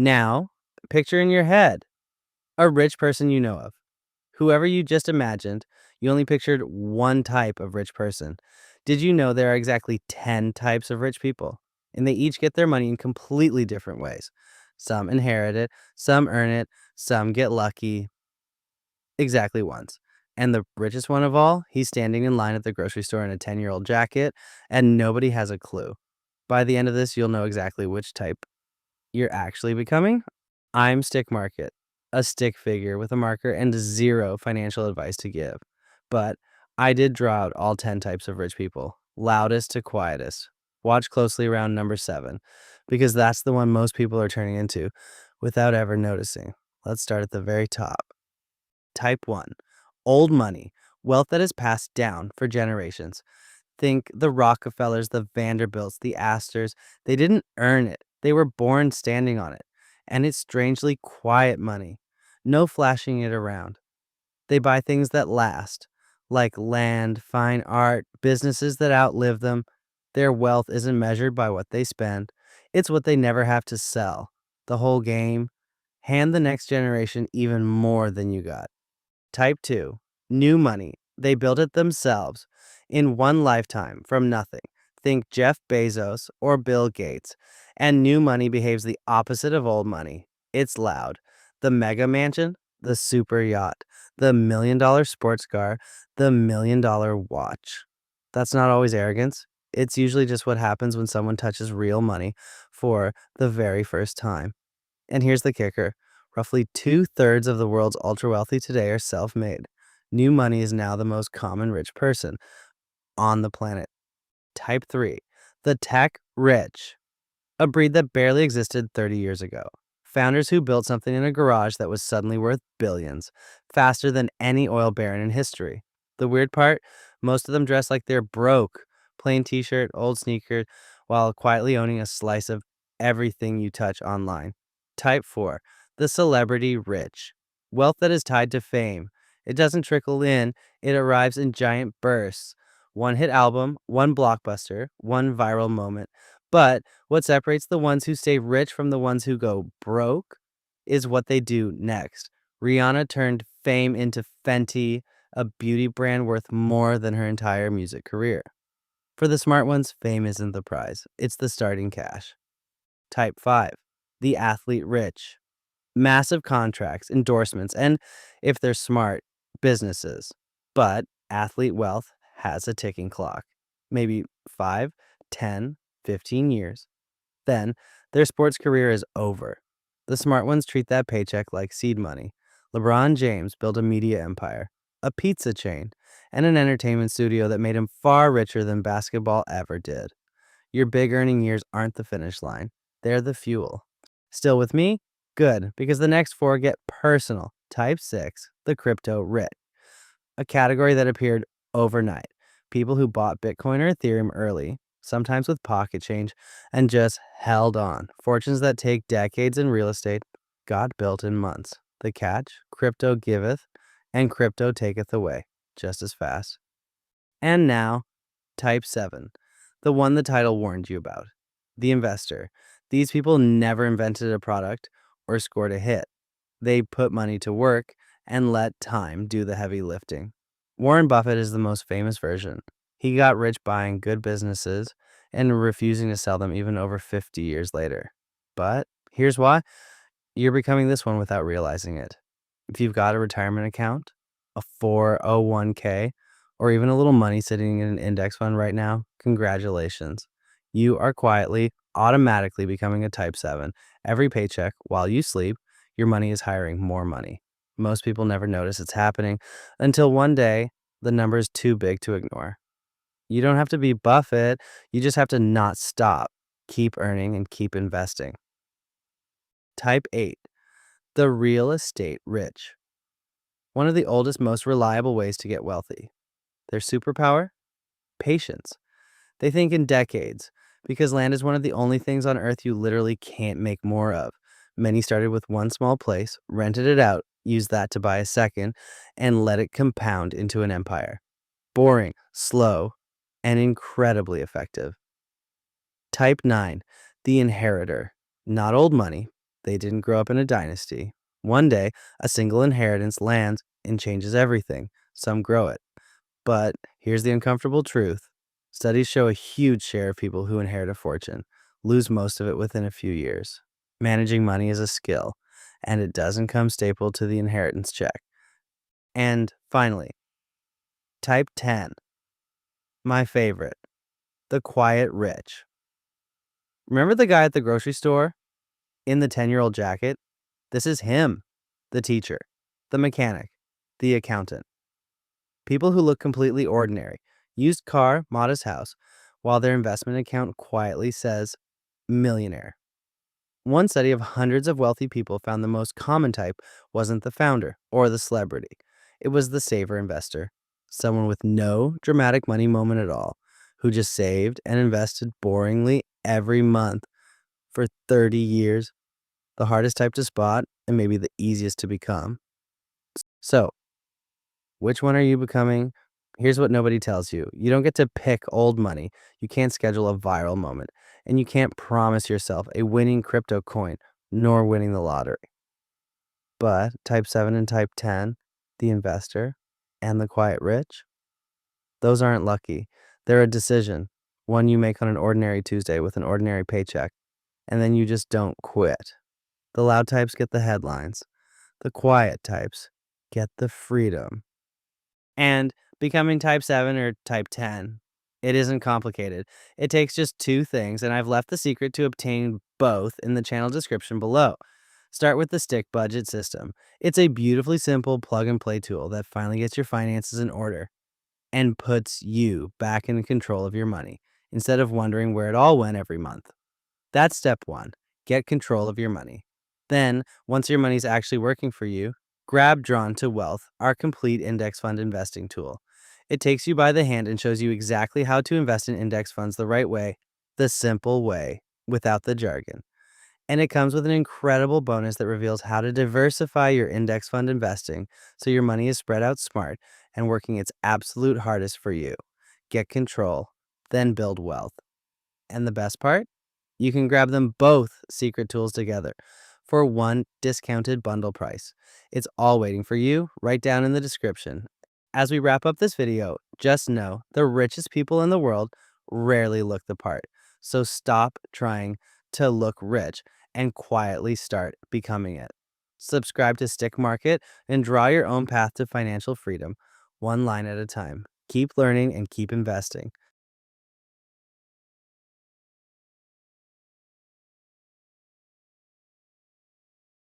Now, picture in your head a rich person you know of. Whoever you just imagined, you only pictured one type of rich person. Did you know there are exactly 10 types of rich people? And they each get their money in completely different ways. Some inherit it, some earn it, some get lucky exactly once. And the richest one of all, he's standing in line at the grocery store in a 10-year-old jacket, and nobody has a clue. By the end of this, you'll know exactly which type you're actually becoming. I'm Stick Market, a stick figure with a marker and zero financial advice to give. But I did draw out all 10 types of rich people, loudest to quietest. Watch closely around number 7, because that's the one most people are turning into without ever noticing. Let's start at the very top. Type 1, old money, wealth that is passed down for generations. Think the Rockefellers, the Vanderbilts, the Astors. They didn't earn it, they were born standing on it. And it's strangely quiet money. No flashing it around. They buy things that last, like land, fine art, businesses that outlive them. Their wealth isn't measured by what they spend, it's what they never have to sell. The whole game. Hand the next generation even more than you got. Type 2, new money. They built it themselves in one lifetime from nothing. Think Jeff Bezos or Bill Gates. And new money behaves the opposite of old money. It's loud. The mega mansion, the super yacht, the $1 million sports car, the $1 million watch. That's not always arrogance. It's usually just what happens when someone touches real money for the very first time. And here's the kicker, roughly 2/3 of the world's ultra wealthy today are self made. New money is now the most common rich person on the planet. Type 3, the tech rich, a breed that barely existed 30 years ago. Founders who built something in a garage that was suddenly worth billions, faster than any oil baron in history. The weird part, most of them dress like they're broke, plain t shirt, old sneakers, while quietly owning a slice of everything you touch online. Type 4, the celebrity rich, wealth that is tied to fame. It doesn't trickle in, it arrives in giant bursts. One hit album, one blockbuster, one viral moment. But what separates the ones who stay rich from the ones who go broke is what they do next. Rihanna turned fame into Fenty, a beauty brand worth more than her entire music career. For the smart ones, fame isn't the prize, it's the starting cash. Type 5, the athlete rich. Massive contracts, endorsements, and if they're smart, businesses. But athlete wealth has a ticking clock. Maybe 5, 10, 15 years. Then their sports career is over. The smart ones treat that paycheck like seed money. LeBron James built a media empire, a pizza chain, and an entertainment studio that made him far richer than basketball ever did. Your big earning years aren't the finish line, they're the fuel. Still with me? Good, because the next 4 get personal. Type 6, the crypto rich, a category that appeared overnight. People who bought Bitcoin or Ethereum early, sometimes with pocket change, and just held on. Fortunes that take decades in real estate got built in months. The catch? Crypto giveth, and crypto taketh away, just as fast. And now, type 7, the one the title warned you about. The investor. These people never invented a product or scored a hit. They put money to work and let time do the heavy lifting. Warren Buffett is the most famous version. He got rich buying good businesses and refusing to sell them even over 50 years later. But here's why, you're becoming this one without realizing it. If you've got a retirement account, a 401k, or even a little money sitting in an index fund right now, congratulations. You are quietly, automatically becoming a type 7. Every paycheck, while you sleep, your money is hiring more money. Most people never notice it's happening until one day the number is too big to ignore. You don't have to be Buffett, you just have to not stop. Keep earning and keep investing. Type 8, the real estate rich. One of the oldest, most reliable ways to get wealthy. Their superpower? Patience. They think in decades, because land is one of the only things on earth you literally can't make more of. Many started with one small place, rented it out, used that to buy a second, and let it compound into an empire. Boring, slow, and incredibly effective. Type 9, the inheritor. Not old money, They didn't grow up in a dynasty. One day, a single inheritance lands and changes everything. Some grow it. But here's the uncomfortable truth. Studies show a huge share of people who inherit a fortune lose most of it within a few years. Managing money is a skill, and it doesn't come stapled to the inheritance check. And finally, type 10, my favorite, the quiet rich. Remember the guy at the grocery store in the 10-year-old jacket? This is him, the teacher, the mechanic, the accountant. People who look completely ordinary, used car, modest house, while their investment account quietly says millionaire. One study of hundreds of wealthy people found the most common type wasn't the founder or the celebrity. It was the saver investor, someone with no dramatic money moment at all, who just saved and invested boringly every month for 30 years. The hardest type to spot and maybe the easiest to become. So, which one are you becoming? Here's what nobody tells you. You don't get to pick old money. You can't schedule a viral moment. And you can't promise yourself a winning crypto coin, nor winning the lottery. But type 7 and type 10, the investor and the quiet rich, those aren't lucky. They're a decision, one you make on an ordinary Tuesday with an ordinary paycheck, and then you just don't quit. The loud types get the headlines. The quiet types get the freedom. And becoming type 7 or type 10, it isn't complicated. It takes just two things, and I've left the secret to obtain both in the channel description below. Start with the stick budget system. It's a beautifully simple plug and play tool that finally gets your finances in order and puts you back in control of your money instead of wondering where it all went every month. That's step one. Get control of your money. Then, once your money's actually working for you, grab Drawn to Wealth, our complete index fund investing tool. It takes you by the hand and shows you exactly how to invest in index funds the right way, the simple way, without the jargon. And it comes with an incredible bonus that reveals how to diversify your index fund investing so your money is spread out smart and working its absolute hardest for you. Get control, then build wealth. And the best part? You can grab them both secret tools together for one discounted bundle price. It's all waiting for you right down in the description. As we wrap up this video, just know the richest people in the world rarely look the part. So stop trying to look rich and quietly start becoming it. Subscribe to Stick Market and draw your own path to financial freedom, one line at a time. Keep learning and keep investing.